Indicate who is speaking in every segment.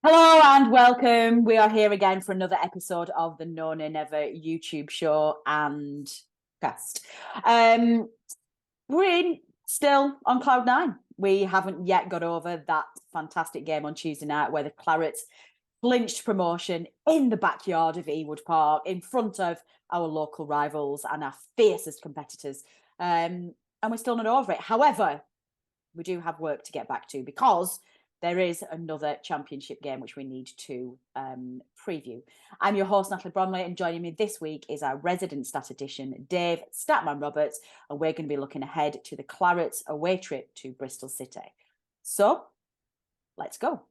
Speaker 1: Hello and welcome. We are here again for another episode of the No Nay Never YouTube show and cast. We're still on cloud nine. We haven't yet got over that fantastic game on Tuesday night where the Clarets clinched promotion in the backyard of Ewood Park in front of our local rivals and our fiercest competitors. And we're still not over it. However, we do have work to get back to because there is another championship game which we need to preview. I'm your host, Natalie Bromley, and joining me this week is our resident statistician, Dave Statman Roberts, and we're going to be looking ahead to the Clarets away trip to Bristol City. So, let's go.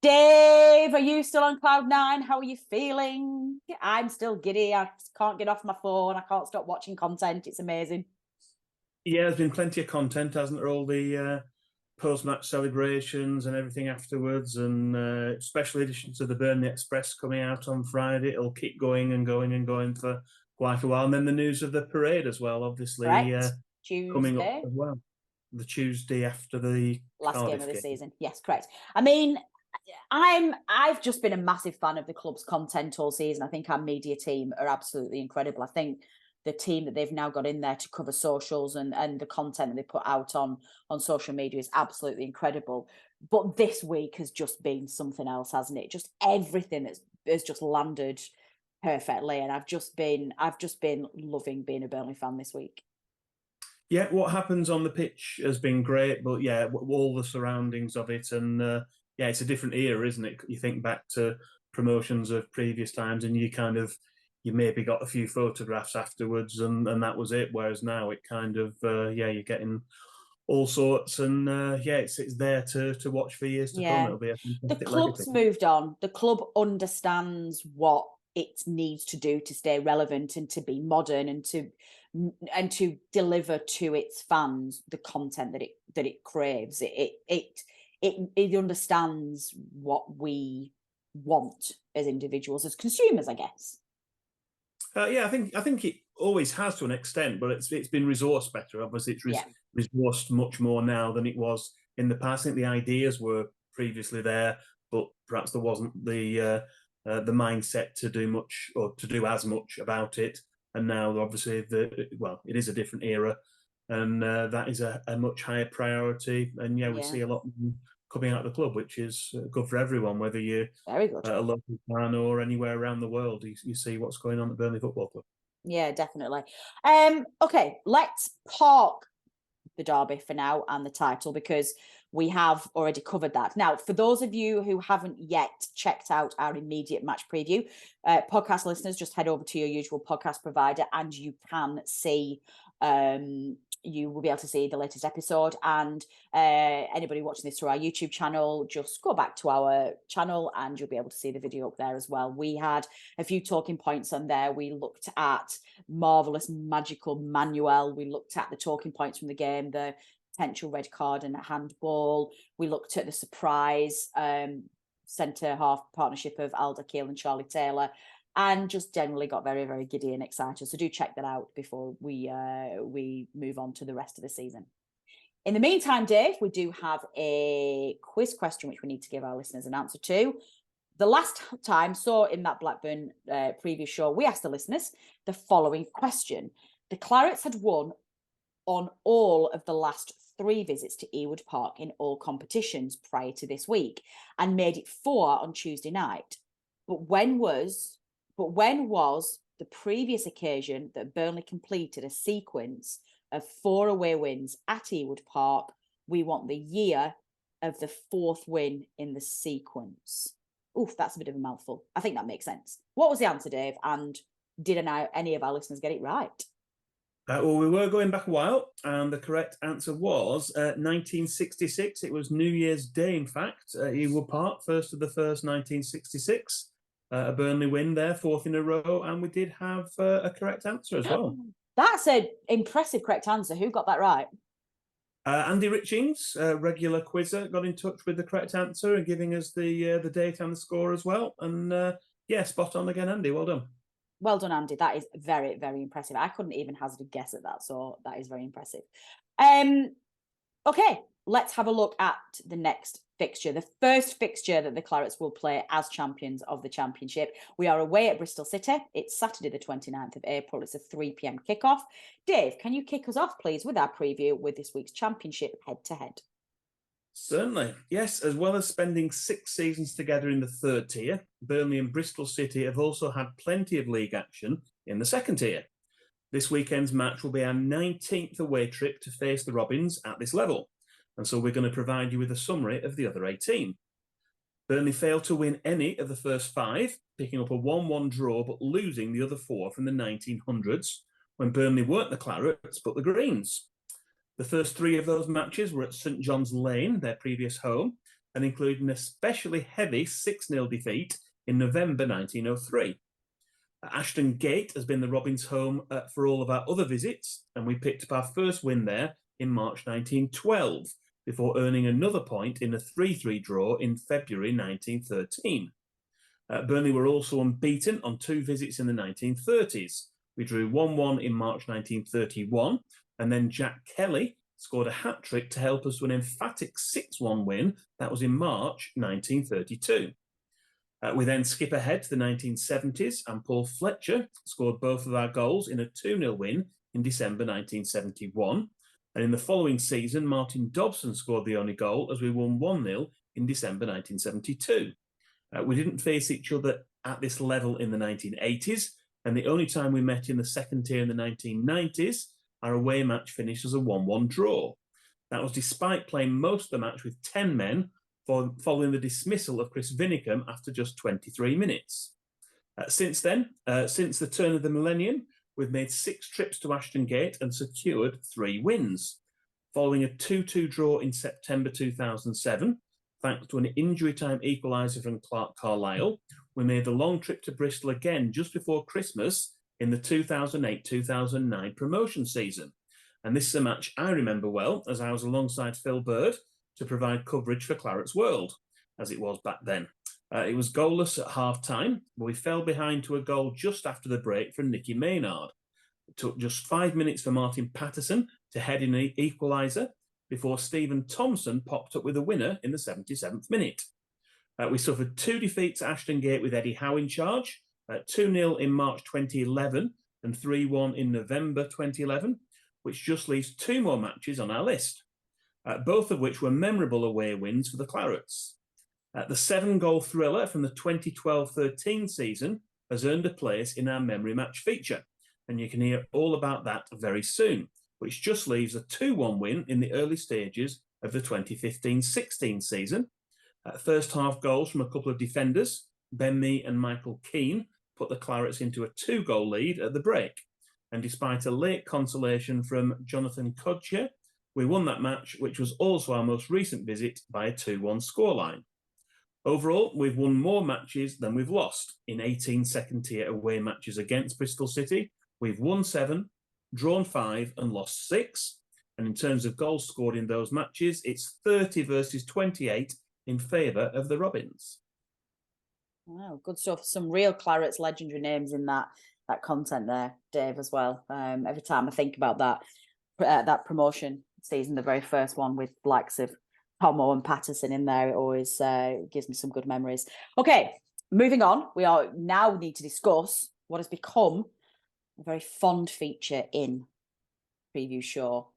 Speaker 1: Dave, are you still on cloud nine? How are you feeling? I'm still giddy. I can't get off my phone. I can't stop watching content. It's amazing.
Speaker 2: Yeah, there's been plenty of content, hasn't there? All the post-match celebrations and everything afterwards, and special editions of the Burnley Express coming out on Friday. It'll keep going and going and going for quite a while. And then the news of the parade as well, obviously, coming up as well. The Tuesday after the
Speaker 1: last
Speaker 2: Cardiff
Speaker 1: game of the season. Yes, correct. I mean, I've just been a massive fan of the club's content all season. I think our media team are absolutely incredible. I think the team that they've now got in there to cover socials and the content that they put out on social media is absolutely incredible. But this week has just been something else, hasn't it? Just everything has just landed perfectly, and I've just been loving being a Burnley fan this week.
Speaker 2: Yeah, what happens on the pitch has been great, but yeah, all the surroundings of it, and yeah, it's a different era, isn't it? You think back to promotions of previous times, and you maybe got a few photographs afterwards, and that was it. Whereas now it kind of yeah, you're getting all sorts, and yeah, it's there to watch for years to come. It'll be a
Speaker 1: the club's
Speaker 2: legacy.
Speaker 1: Moved on. The club understands what it needs to do to stay relevant and to be modern and to deliver to its fans the content that it craves. It understands what we want as individuals, as consumers, I guess.
Speaker 2: Yeah, I think it always has to an extent, but it's been resourced better. Obviously, it's resourced much more now than it was in the past. I think the ideas were previously there, but perhaps there wasn't the mindset to do much or to do as much about it. And now, obviously, it is a different era, and that is a much higher priority. And yeah, we see a lot coming out of the club, which is good for everyone, whether you're a local fan or anywhere around the world. You see what's going on at Burnley Football Club.
Speaker 1: Yeah, definitely. Okay, let's park the derby for now and the title because we have already covered that. Now, for those of you who haven't yet checked out our immediate match preview, podcast listeners, just head over to your usual podcast provider and you can see you will be able to see the latest episode. And anybody watching this through our YouTube channel, just go back to our channel and you'll be able to see the video up there as well. We had a few talking points on there. We looked at marvelous, magical Manuel. We looked at the talking points from the game, the potential red card and a handball. We looked at the surprise centre-half partnership of Alda Keel and Charlie Taylor, and just generally got very, very giddy and excited. So do check that out before we move on to the rest of the season. In the meantime, Dave, we do have a quiz question which we need to give our listeners an answer to. The last time, so in that Blackburn preview show, we asked the listeners the following question. The Clarets had won on all of the last 3 visits to Ewood Park in all competitions prior to this week and made it 4 on Tuesday night. But when was the previous occasion that Burnley completed a sequence of 4 away wins at Ewood Park? We want the year of the 4th win in the sequence. Oof, that's a bit of a mouthful. I think that makes sense. What was the answer, Dave? And did any of our listeners get it right?
Speaker 2: Well, we were going back a while, and the correct answer was 1966. It was New Year's Day, in fact, at Ewood Park, 1st of the 1st, 1966. A Burnley win there, 4th in a row, and we did have a correct answer as well.
Speaker 1: That's an impressive correct answer. Who got that right?
Speaker 2: Andy Richings, regular quizzer, got in touch with the correct answer and giving us the date and the score as well. And yeah, spot on again, Andy. Well done.
Speaker 1: Well done, Andy. That is very, very impressive. I couldn't even hazard a guess at that, so that is very impressive. Okay, let's have a look at the next fixture. The first fixture that the Clarets will play as champions of the Championship. We are away at Bristol City. It's Saturday the 29th of April. It's a 3 p.m. kickoff. Dave, can you kick us off, please, with our preview with this week's Championship head-to-head?
Speaker 2: Certainly, yes. As well as spending 6 seasons together in the 3rd tier, Burnley and Bristol City have also had plenty of league action in the 2nd tier. This weekend's match will be our 19th away trip to face the Robins at this level, and so we're going to provide you with a summary of the other 18. Burnley failed to win any of the first 5, picking up a 1-1 draw but losing the other 4 from the 1900s, when Burnley weren't the Clarets but the Greens. The first 3 of those matches were at St John's Lane, their previous home, and included an especially heavy 6-0 defeat in November 1903. Ashton Gate has been the Robins' home for all of our other visits, and we picked up our first win there in March 1912, before earning another point in a 3-3 draw in February 1913. Burnley were also unbeaten on 2 visits in the 1930s. We drew 1-1 in March 1931, and then Jack Kelly scored a hat-trick to help us to an emphatic 6-1 win. That was in March 1932. We then skip ahead to the 1970s, and Paul Fletcher scored both of our goals in a 2-0 win in December 1971. And in the following season, Martin Dobson scored the only goal as we won 1-0 in December 1972. We didn't face each other at this level in the 1980s, and the only time we met in the 2nd tier in the 1990s, our away match finished as a 1-1 draw. That was despite playing most of the match with 10 men, following the dismissal of Chris Vinicum after just 23 minutes. Since then, since the turn of the millennium, we've made 6 trips to Ashton Gate and secured 3 wins. Following a 2-2 draw in September 2007, thanks to an injury time equaliser from Clark Carlisle, we made the long trip to Bristol again just before Christmas in the 2008-2009 promotion season. And this is a match I remember well, as I was alongside Phil Bird to provide coverage for Clarets World, as it was back then. It was goalless at half-time, but we fell behind to a goal just after the break from Nicky Maynard. It took just 5 minutes for Martin Patterson to head in an equaliser before Stephen Thompson popped up with a winner in the 77th minute. We suffered 2 defeats at Ashton Gate with Eddie Howe in charge, 2-0 in March 2011 and 3-1 in November 2011, which just leaves 2 more matches on our list, both of which were memorable away wins for the Clarets. The 7-goal thriller from the 2012-13 season has earned a place in our memory match feature, and you can hear all about that very soon, which just leaves a 2-1 win in the early stages of the 2015-16 season. First half goals from a couple of defenders, Ben Mee and Michael Keane, put the Clarets into a 2-goal lead at the break. And despite a late consolation from Jonathan Kodje, we won that match, which was also our most recent visit, by a 2-1 scoreline. Overall, we've won more matches than we've lost. In 18 second-tier away matches against Bristol City, we've won 7, drawn 5 and lost 6. And in terms of goals scored in those matches, it's 30 versus 28 in favour of the Robins.
Speaker 1: Wow, good stuff. Some real Clarets legendary names in that content there, Dave, as well. Every time I think about that promotion season, the very first one with likes of Tomo and Patterson in there, it always gives me some good memories. Okay, moving on. We now need to discuss what has become a very fond feature in preview show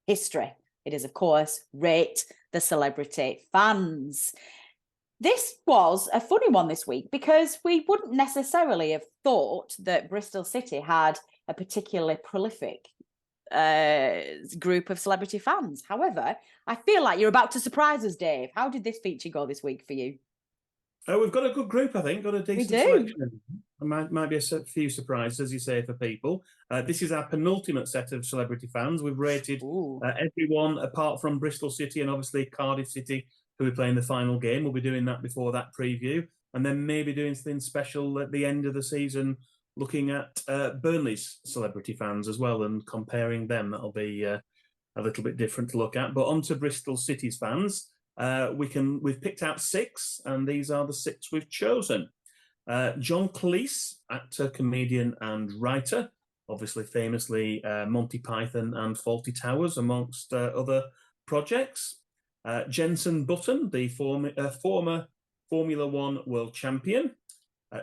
Speaker 1: history. It is, of course, Rate the Celebrity Fans. This was a funny one this week because we wouldn't necessarily have thought that Bristol City had a particularly prolific group of celebrity fans. However, I feel like you're about to surprise us, Dave. How did this feature go this week for you?
Speaker 2: We've got a good group, I think. Got a decent selection. Might be a few surprises, as you say, for people. This is our penultimate set of celebrity fans. We've rated everyone apart from Bristol City and obviously Cardiff City, who we play in the final game. We'll be doing that before that preview, and then maybe doing something special at the end of the season, looking at Burnley's celebrity fans as well and comparing them. That'll be a little bit different to look at. But on to Bristol City's fans. We've picked out 6, and these are the 6 we've chosen. John Cleese, actor, comedian, and writer, obviously famously Monty Python and Fawlty Towers, amongst other projects. Jenson Button, the former Formula One world champion.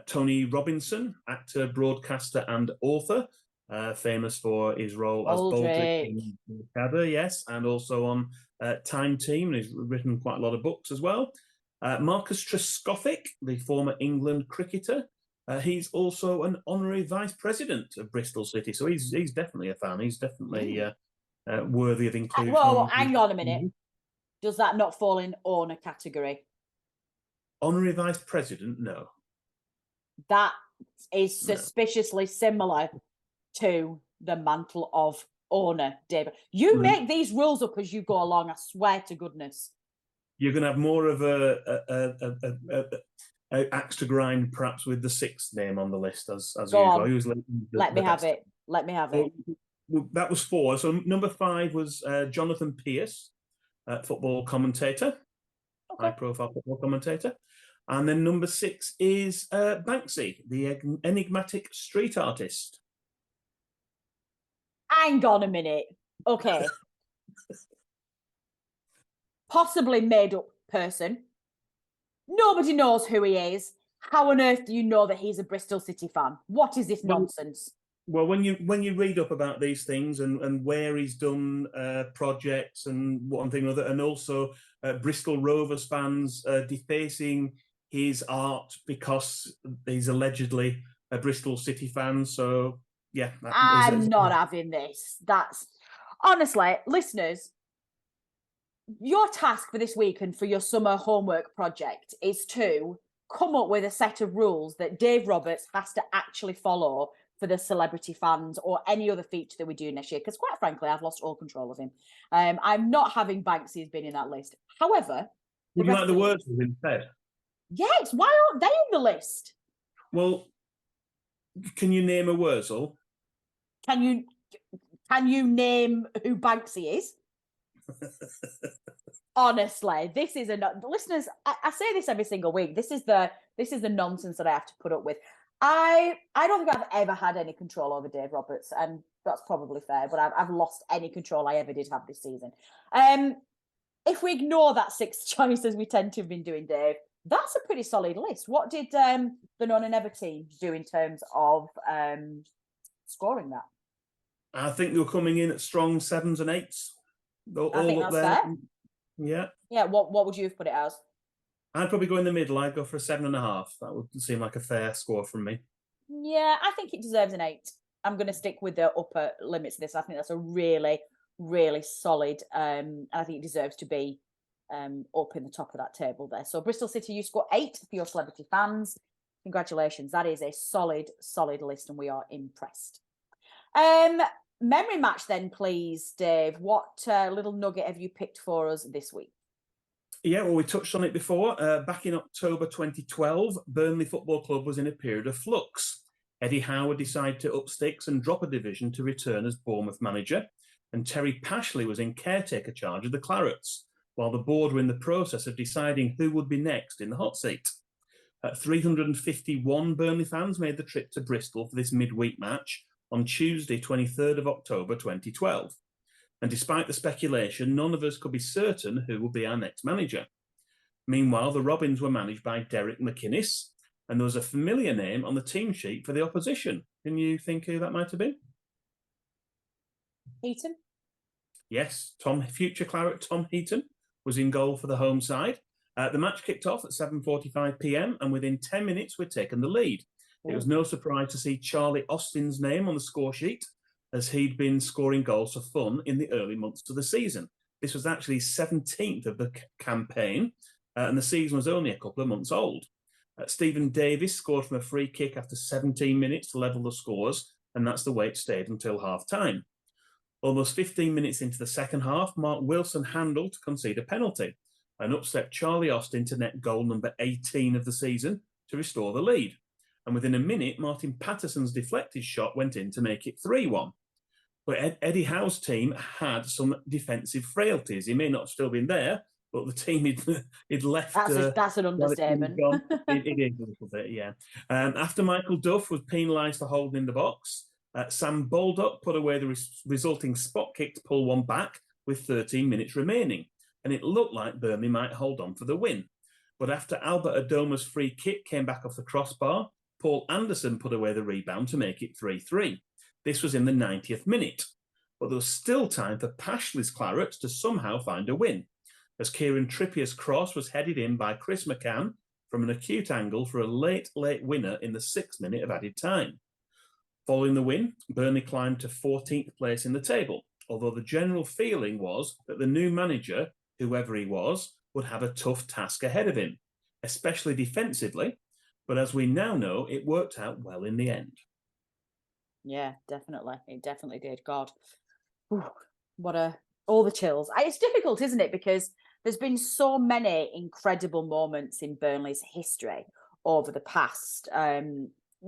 Speaker 2: Tony Robinson, actor, broadcaster, and author, famous for his role as Baldric in Blackburn, yes, and also on Time Team, and he's written quite a lot of books as well. Marcus Trescothick, the former England cricketer, he's also an honorary vice president of Bristol City, so he's definitely a fan. He's definitely worthy of inclusion.
Speaker 1: Well, hang on a minute. Does that not fall in owner category?
Speaker 2: Honorary vice president, no.
Speaker 1: That is suspiciously similar to the mantle of owner, David. You make these rules up as you go along, I swear to goodness.
Speaker 2: You're going to have more of a axe to grind, perhaps, with the 6th name on the list as usual.
Speaker 1: Let me have it.
Speaker 2: That was 4. So number 5 was Jonathan Pearce, football commentator, high-profile football commentator. And then number 6 is Banksy, the enigmatic street artist.
Speaker 1: Hang on a minute. Okay. Possibly made-up person. Nobody knows who he is. How on earth do you know that he's a Bristol City fan? What is this nonsense?
Speaker 2: Well, when you read up about these things and where he's done projects and one thing or other, and also Bristol Rovers fans defacing his art because he's allegedly a Bristol City fan. So, yeah.
Speaker 1: I'm not having this. That's honestly, listeners, your task for this week and for your summer homework project is to come up with a set of rules that Dave Roberts has to actually follow for the celebrity fans or any other feature that we do next year. Because quite frankly, I've lost all control of him. I'm not having Banksy as being in that list. However,
Speaker 2: would you like the words instead?
Speaker 1: Yes. Why aren't they in the list?
Speaker 2: Well, can you name a Wurzel?
Speaker 1: Can you name who Banksy is? Honestly, this is listeners. I say this every single week. This is the nonsense that I have to put up with. I don't think I've ever had any control over Dave Roberts, and that's probably fair. But I've lost any control I ever did have this season. If we ignore that 6th choice, as we tend to have been doing, Dave, that's a pretty solid list. What did the None and Never team do in terms of scoring that?
Speaker 2: I think they were coming in at strong 7s and 8s.
Speaker 1: I think that's fair.
Speaker 2: Yeah.
Speaker 1: Yeah. What would you have put it as?
Speaker 2: I'd probably go in the middle. I'd go for a 7.5. That would seem like a fair score from me.
Speaker 1: Yeah, I think it deserves an 8. I'm going to stick with the upper limits of this. I think that's a really, really solid. And I think it deserves to be up in the top of that table there. So Bristol City, you score 8 for your celebrity fans. Congratulations. That is a solid list, and we are impressed. Memory match then, please, Dave. What little nugget have you picked for us this week?
Speaker 2: Yeah, well, we touched on it before. Back in October 2012, Burnley Football Club was in a period of flux. Eddie Howard decided to up sticks and drop a division to return as Bournemouth manager, and Terry Pashley was in caretaker charge of the Clarets, while the board were in the process of deciding who would be next in the hot seat. 351 Burnley fans made the trip to Bristol for this midweek match on Tuesday, 23rd of October 2012. And despite the speculation, none of us could be certain who would be our next manager. Meanwhile, the Robins were managed by Derek McInnes, and there was a familiar name on the team sheet for the opposition. Can you think who that might have been?
Speaker 1: Heaton?
Speaker 2: Yes, future Claret Tom Heaton was in goal for the home side. The match kicked off at 7:45 p.m, and within 10 minutes, we'd taken the lead. It was no surprise to see Charlie Austin's name on the score sheet, as he'd been scoring goals for fun in the early months of the season. This was actually 17th of the campaign, and the season was only a couple of months old. Stephen Davis scored from a free kick after 17 minutes to level the scores, and that's the way it stayed until half-time. Almost 15 minutes into the second half, Mark Wilson handled to concede a penalty and upset Charlie Austin to net goal number 18 of the season to restore the lead. And within a minute, Martin Patterson's deflected shot went in to make it 3-1. But Eddie Howe's team had some defensive frailties. He may not have still been there, but the team he'd left.
Speaker 1: That's an understatement.
Speaker 2: It is a little bit, yeah. After Michael Duff was penalised for holding in the box, Sam Baldock put away the resulting spot kick to pull one back with 13 minutes remaining, and it looked like Burnley might hold on for the win. But after Albert Adoma's free kick came back off the crossbar, Paul Anderson put away the rebound to make it 3-3. This was in the 90th minute, but there was still time for Pashley's Clarets to somehow find a win, as Kieran Trippier's cross was headed in by Chris McCann from an acute angle for a late winner in the 6th minute of added time. Following the win, Burnley climbed to 14th place in the table, although the general feeling was that the new manager, whoever he was, would have a tough task ahead of him, especially defensively. But as we now know, it worked out well in the end.
Speaker 1: Yeah, definitely. It definitely did. God, all the chills. It's difficult, isn't it? Because there's been so many incredible moments in Burnley's history over the past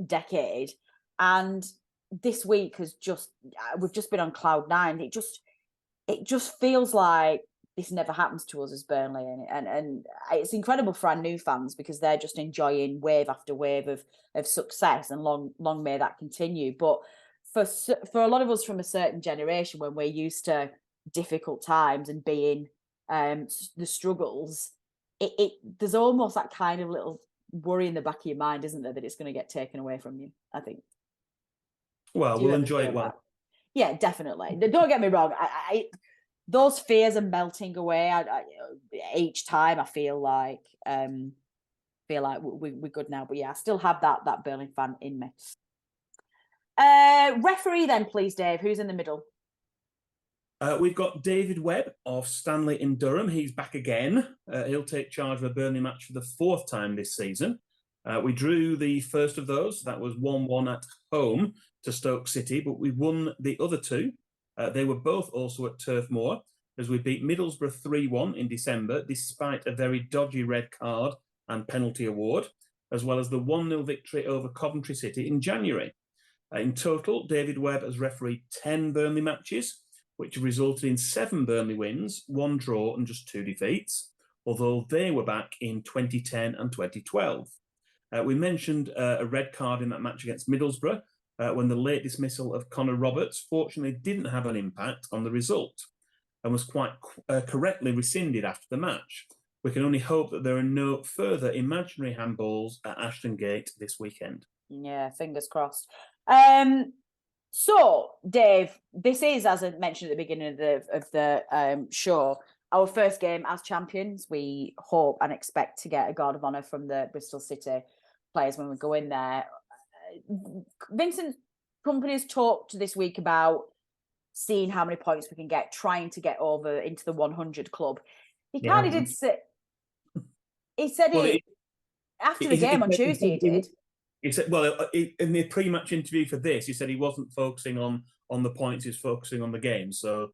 Speaker 1: decade. And this week we've just been on cloud nine. It just feels like this never happens to us as Burnley, and it's incredible for our new fans because they're just enjoying wave after wave of success, and long may that continue. But for a lot of us from a certain generation, when we're used to difficult times and being the struggles, there's almost that kind of little worry in the back of your mind, isn't there, that it's going to get taken away from you, I think.
Speaker 2: Well, we'll enjoy it well.
Speaker 1: Yeah, definitely. Don't get me wrong. Those fears are melting away. Each time I feel like we're good now. But yeah, I still have that Burnley fan in me. Referee then, please, Dave. Who's in the middle?
Speaker 2: We've got David Webb of Stanley in Durham. He's back again. He'll take charge of a Burnley match for the 4th time this season. We drew the first of those. That was 1-1 at home to Stoke City, but we won the other 2. They were both also at Turf Moor, as we beat Middlesbrough 3-1 in December, despite a very dodgy red card and penalty award, as well as the 1-0 victory over Coventry City in January. In total, David Webb has refereed 10 Burnley matches, which have resulted in 7 Burnley wins, 1 draw and just 2 defeats, although they were back in 2010 and 2012. We mentioned a red card in that match against Middlesbrough, when the late dismissal of Connor Roberts fortunately didn't have an impact on the result and was quite correctly rescinded after the match. We can only hope that there are no further imaginary handballs at Ashton Gate this weekend.
Speaker 1: Yeah, fingers crossed. So, Dave, this is, as I mentioned at the beginning of the show, our first game as champions. We hope and expect to get a guard of honour from the Bristol City players when we go in there. Vincent Kompany's talked this week about seeing how many points we can get, trying to get over into the 100 club. He kind of did say, he said after the game on Tuesday, he did.
Speaker 2: He said, well, in the pre-match interview for this, he said he wasn't focusing on the points, he's focusing on the game. So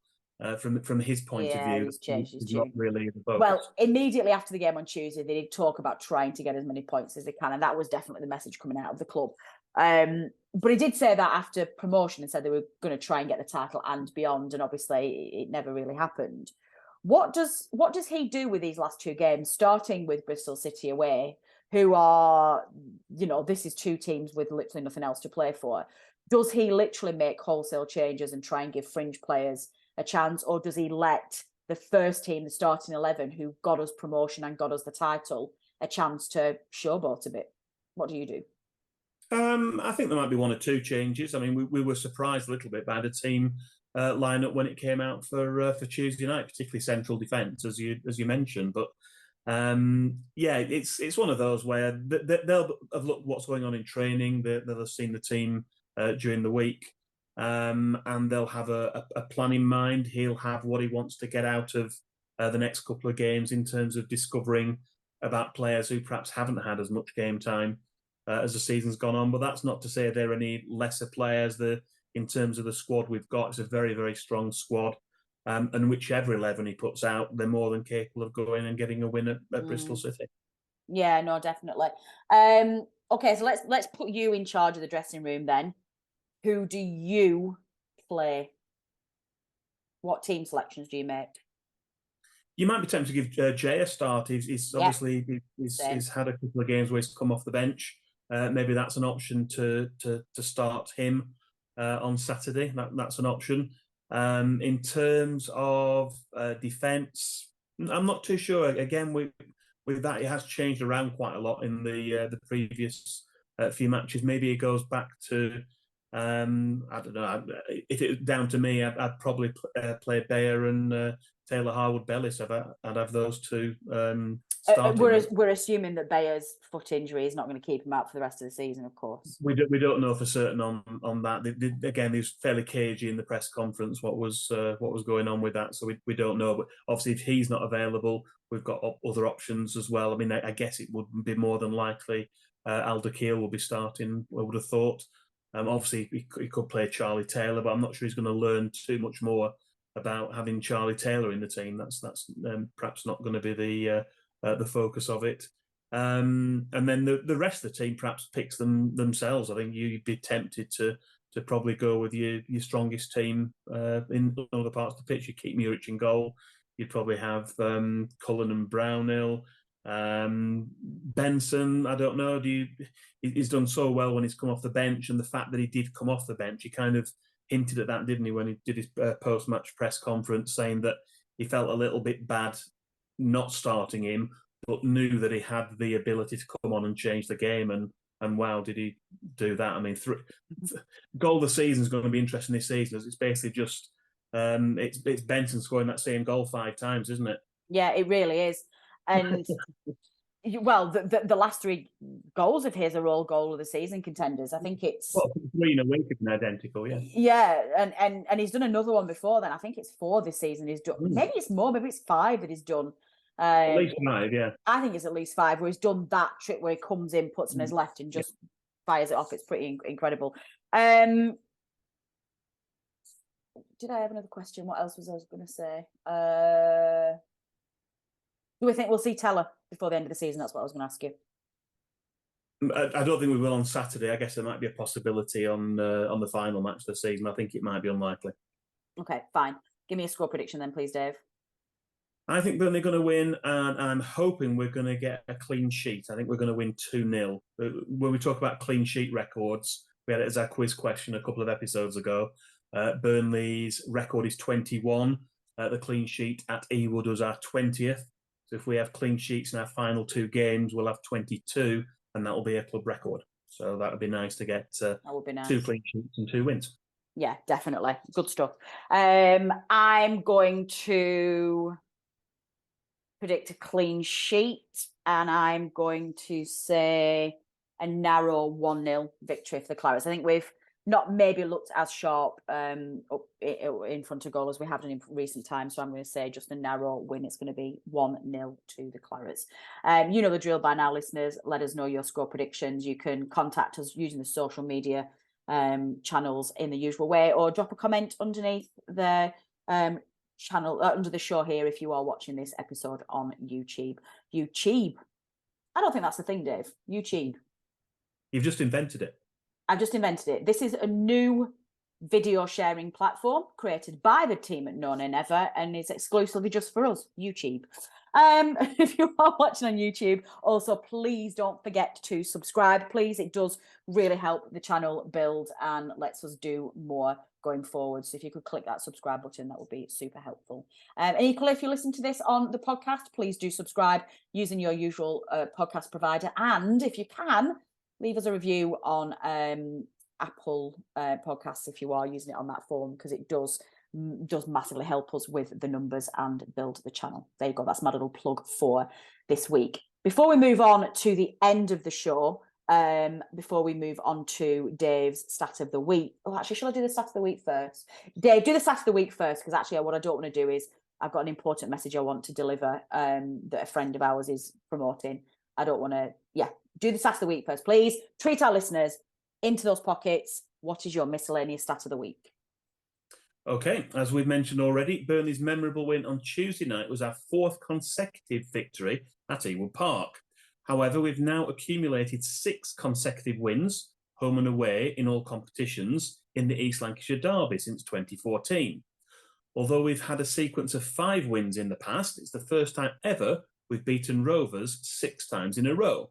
Speaker 2: from his point of view,
Speaker 1: he's changed his
Speaker 2: tune. Not really the focus.
Speaker 1: Well, immediately after the game on Tuesday, they did talk about trying to get as many points as they can, and that was definitely the message coming out of the club. But he did say that after promotion and said they were going to try and get the title and beyond, and obviously it never really happened. What does he do with these last 2 games, starting with Bristol City away, who are, this is 2 teams with literally nothing else to play for? Does he literally make wholesale changes and try and give fringe players a chance, or does he let the first team, the starting 11, who got us promotion and got us the title, a chance to showboat a bit? What do you do?
Speaker 2: I think there might be 1 or 2 changes. I mean, we were surprised a little bit by the team lineup when it came out for Tuesday night, particularly central defence, as you mentioned. But it's one of those where they'll have looked what's going on in training. They'll have seen the team during the week, and they'll have a plan in mind. He'll have what he wants to get out of the next couple of games in terms of discovering about players who perhaps haven't had as much game time as the season's gone on. But that's not to say there are any lesser players. In terms of the squad we've got, it's a very, very strong squad. And whichever 11 he puts out, they're more than capable of going and getting a win at Bristol City.
Speaker 1: Yeah, no, definitely. Okay, so let's put you in charge of the dressing room then. Who do you play What team selections do you make?
Speaker 2: You might be tempted to give Jay a start. He's obviously he's had a couple of games where he's come off the bench. Maybe that's an option to start him on Saturday. That's an option. In terms of defence, I'm not too sure. Again, with that, it has changed around quite a lot in the previous few matches. Maybe it goes back to I don't know. If it was down to me, I'd probably play Bayer and Taylor Harwood-Bellis. I'd have those two starting.
Speaker 1: We're assuming that Bayer's foot injury is not going to keep him out for the rest of the season, of course.
Speaker 2: We don't know for certain on that. Again, he was fairly cagey in the press conference. What was going on with that? So we don't know. But obviously, if he's not available, we've got other options as well. I mean, I guess it would be more than likely Alder Kiel will be starting. I would have thought. Obviously, he could play Charlie Taylor, but I'm not sure he's going to learn too much more about having Charlie Taylor in the team. That's perhaps not going to be the focus of it. And then the rest of the team perhaps picks themselves. I think you'd be tempted to probably go with your strongest team in other parts of the pitch. You keep Muric in goal. You'd probably have Cullen and Brownhill. Benson, I don't know. He's done so well when he's come off the bench, and the fact that he did come off the bench, he kind of hinted at that, didn't he, when he did his post-match press conference, saying that he felt a little bit bad not starting him, but knew that he had the ability to come on and change the game. And wow, did he do that? I mean, goal of the season is going to be interesting this season, as it's basically just it's Benson scoring that same goal 5 times, isn't it?
Speaker 1: Yeah, it really is. And well, the last 3 goals of his are all goal of the season contenders. I think it's
Speaker 2: 3 in a week have been identical. Yeah,
Speaker 1: yeah, and he's done another one before then. I think it's 4 this season. He's done. Maybe it's more. Maybe it's 5 that he's done.
Speaker 2: At least 5, yeah.
Speaker 1: I think it's at least 5 where he's done that trick where he comes in, puts on his left, and just fires it off. It's pretty incredible. Did I have another question? What else was I going to say? Do we think we'll see Teller before the end of the season? That's what I was going to ask you.
Speaker 2: I don't think we will on Saturday. I guess there might be a possibility on the final match of the season. I think it might be unlikely. Okay, fine. Give me a score prediction then, please, Dave. I think Burnley are going to win, and I'm hoping we're going to get a clean sheet. I think we're going to win 2-0. When we talk about clean sheet records, we had it as our quiz question a couple of episodes ago. Burnley's record is 21. The clean sheet at Ewood was our 20th. So if we have clean sheets in our final 2 games, we'll have 22, and that will be a club record. So that would be nice to get that would be nice. 2 clean sheets and 2 wins.
Speaker 1: Yeah, definitely. Good stuff. I'm going to predict a clean sheet, and I'm going to say a narrow 1-0 victory for the Clarets. I think we've not maybe looked as sharp up in front of goal as we have done in recent times. So I'm going to say just a narrow win. It's going to be 1-0 to the Clarets. You know the drill by now, listeners. Let us know your score predictions. You can contact us using the social media channels in the usual way, or drop a comment underneath the channel under the show here if you are watching this episode on YouTube. YouTube. I don't think that's the thing, Dave. YouTube.
Speaker 2: You've just invented it.
Speaker 1: I've just invented it. This is a new video sharing platform created by the team at No Nay Never, and it's exclusively just for us, YouTube. If you are watching on YouTube, also please don't forget to subscribe. Please, it does really help the channel build and lets us do more going forward. So if you could click that subscribe button, that would be super helpful. And equally, if you listen to this on the podcast, please do subscribe using your usual podcast provider. And if you can, leave us a review on Apple Podcasts if you are using it on that form, because it does massively help us with the numbers and build the channel. There you go. That's my little plug for this week. Before we move on to the end of the show, before we move on to Dave's stat of the week. Oh, actually, shall I do the stat of the week first? Dave, do the stat of the week first, because actually what I don't want to do is I've got an important message I want to deliver that a friend of ours is promoting. I don't want to, do the stat of the week first, please. Treat our listeners into those pockets. What is your miscellaneous stat of the week?
Speaker 2: Okay, as we've mentioned already, Burnley's memorable win on Tuesday night was our 4th consecutive victory at Ewood Park. However, we've now accumulated 6 consecutive wins, home and away, in all competitions in the East Lancashire Derby since 2014. Although we've had a sequence of 5 wins in the past, it's the first time ever we've beaten Rovers 6 times in a row.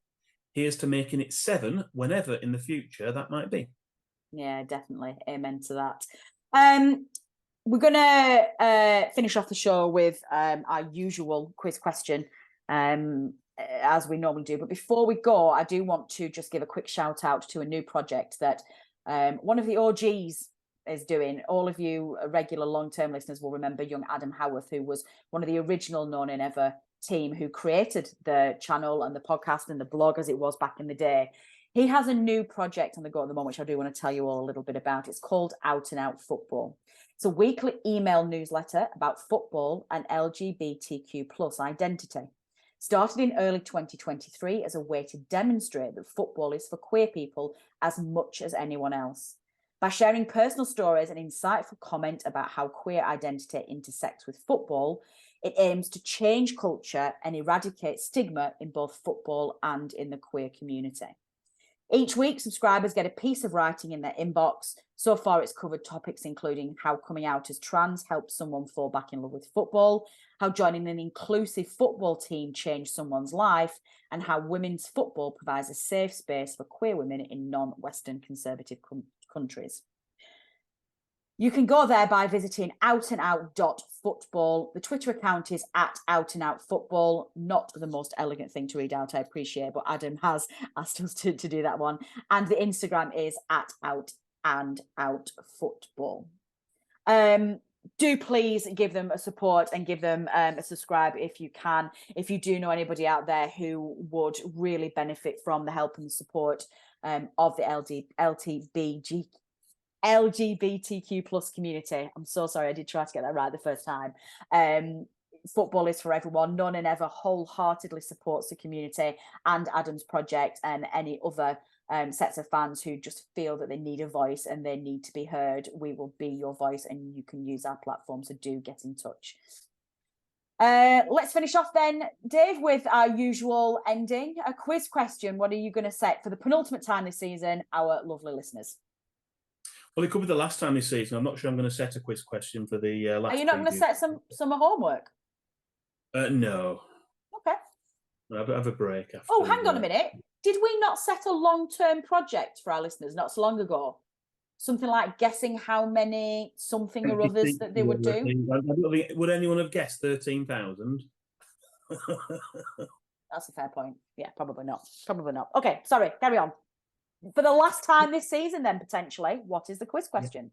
Speaker 2: Here's to making it 7 whenever in the future that might be.
Speaker 1: Yeah, definitely. Amen to that. We're going to finish off the show with our usual quiz question, as we normally do. But before we go, I do want to just give a quick shout out to a new project that one of the OGs is doing. All of you regular long-term listeners will remember young Adam Howarth, who was one of the original No Nay Never team who created the channel and the podcast and the blog as it was back in the day. He has a new project on the go at the moment, which I do want to tell you all a little bit about. It's called Out and Out Football. It's a weekly email newsletter about football and LGBTQ plus identity. Started in early 2023 as a way to demonstrate that football is for queer people as much as anyone else. By sharing personal stories and insightful comment about how queer identity intersects with football, it aims to change culture and eradicate stigma in both football and in the queer community. Each week, subscribers get a piece of writing in their inbox. So far, it's covered topics including how coming out as trans helps someone fall back in love with football, how joining an inclusive football team changed someone's life, and how women's football provides a safe space for queer women in non-Western conservative countries. You can go there by visiting outandout.football. The Twitter account is @outandoutfootball. Not the most elegant thing to read out, I appreciate, but Adam has asked us to do that one. And the Instagram is @outandoutfootball. Do please give them a support and give them a subscribe if you can. If you do know anybody out there who would really benefit from the help and the support of the LGBTQ plus community. I'm so sorry, I did try to get that right the first time. Football is for everyone. No Nay Never wholeheartedly supports the community and Adam's project and any other sets of fans who just feel that they need a voice and they need to be heard. We will be your voice and you can use our platform, so do get in touch. Let's finish off then, Dave, with our usual ending. A quiz question. What are you going to set for the penultimate time this season, our lovely listeners?
Speaker 2: Well, it could be the last time this season. I'm not sure I'm going to set a quiz question for the last.
Speaker 1: Are you not going to set some summer homework?
Speaker 2: No.
Speaker 1: Okay.
Speaker 2: I'll have a break after.
Speaker 1: Oh, hang on a minute. Did we not set a long-term project for our listeners not so long ago? Something like guessing how many something or others that they would do?
Speaker 2: Would anyone have guessed 13,000?
Speaker 1: That's a fair point. Yeah, probably not. Probably not. Okay, sorry, carry on. For the last time this season, then, potentially, what is the quiz question?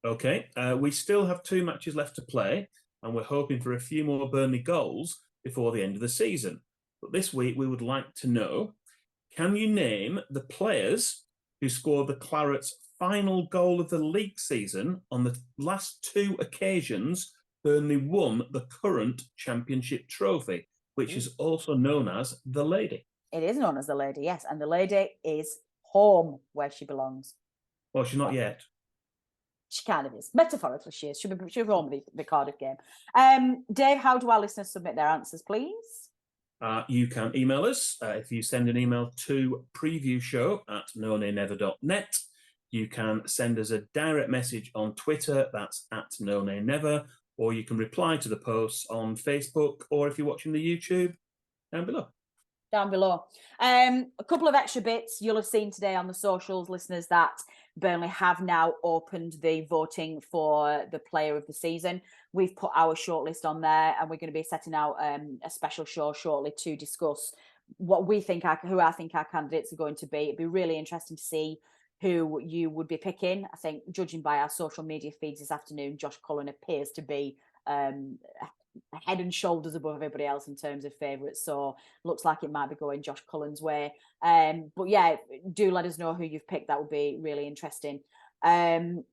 Speaker 2: Okay, we still have 2 matches left to play, and we're hoping for a few more Burnley goals before the end of the season. But this week, we would like to know, can you name the players who scored the Clarets' final goal of the league season on the last 2 occasions Burnley won the current championship trophy, which is also known as the Lady?
Speaker 1: It is known as the Lady, yes, and the Lady is home where she belongs.
Speaker 2: Well, she's not yet.
Speaker 1: She kind of is. Metaphorically, she is. She'll be home with the Cardiff game. Dave, how do our listeners submit their answers, please?
Speaker 2: You can email us. If you send an email to previewshow@nonaynever.net. You can send us a direct message on Twitter, that's @nonaynever, or you can reply to the posts on Facebook, or if you're watching the YouTube, down below.
Speaker 1: Down below. A couple of extra bits. You'll have seen today on the socials, listeners, that Burnley have now opened the voting for the player of the season. We've put our shortlist on there, and we're going to be setting out a special show shortly to discuss what we think who I think our candidates are going to be. It'd be really interesting to see who you would be picking. I think, judging by our social media feeds this afternoon, Josh Cullen appears to be head and shoulders above everybody else in terms of favourites, so looks like it might be going Josh Cullen's way. But yeah, do let us know who you've picked. That would be really interesting. And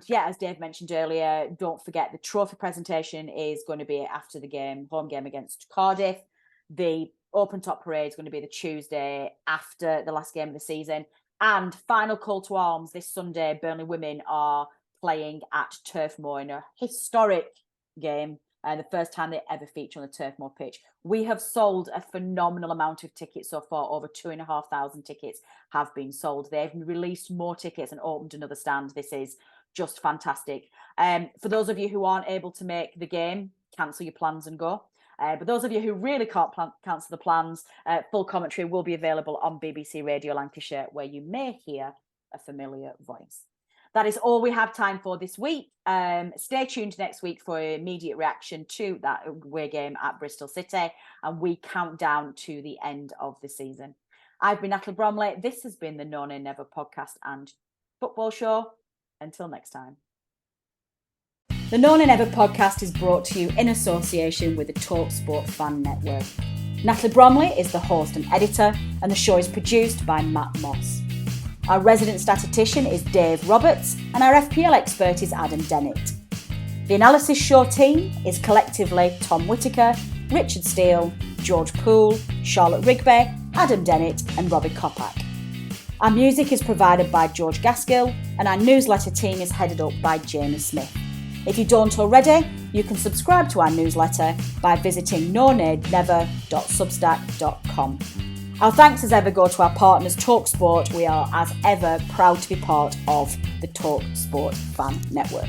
Speaker 1: yeah, as Dave mentioned earlier, don't forget the trophy presentation is going to be after the game, home game against Cardiff. The open top parade is going to be the Tuesday after the last game of the season. And final call to arms this Sunday, Burnley women are playing at Turf Moor in a historic game. The first time they ever feature on the Turf Moor pitch. We have sold a phenomenal amount of tickets so far. Over 2,500 tickets have been sold. They've released more tickets and opened another stand. This is just fantastic. For those of you who aren't able to make the game, cancel your plans and go. But those of you who really can't cancel the plans, full commentary will be available on BBC Radio Lancashire, where you may hear a familiar voice. That is all we have time for this week. Stay tuned next week for an immediate reaction to that away game at Bristol City, and we count down to the end of the season. I've been Natalie Bromley. This has been the No Nay Never podcast and football show. Until next time. The No Nay Never podcast is brought to you in association with the TalkSport Fan Network. Natalie Bromley is the host and editor, and the show is produced by Matt Moss. Our resident statistician is Dave Roberts, and our FPL expert is Adam Dennett. The analysis show team is collectively Tom Whittaker, Richard Steele, George Poole, Charlotte Rigby, Adam Dennett and Robbie Kopak. Our music is provided by George Gaskill, and our newsletter team is headed up by Jamie Smith. If you don't already, you can subscribe to our newsletter by visiting nonaynever.substack.com. Our thanks as ever go to our partners TalkSport. We are as ever proud to be part of the TalkSport Fan Network.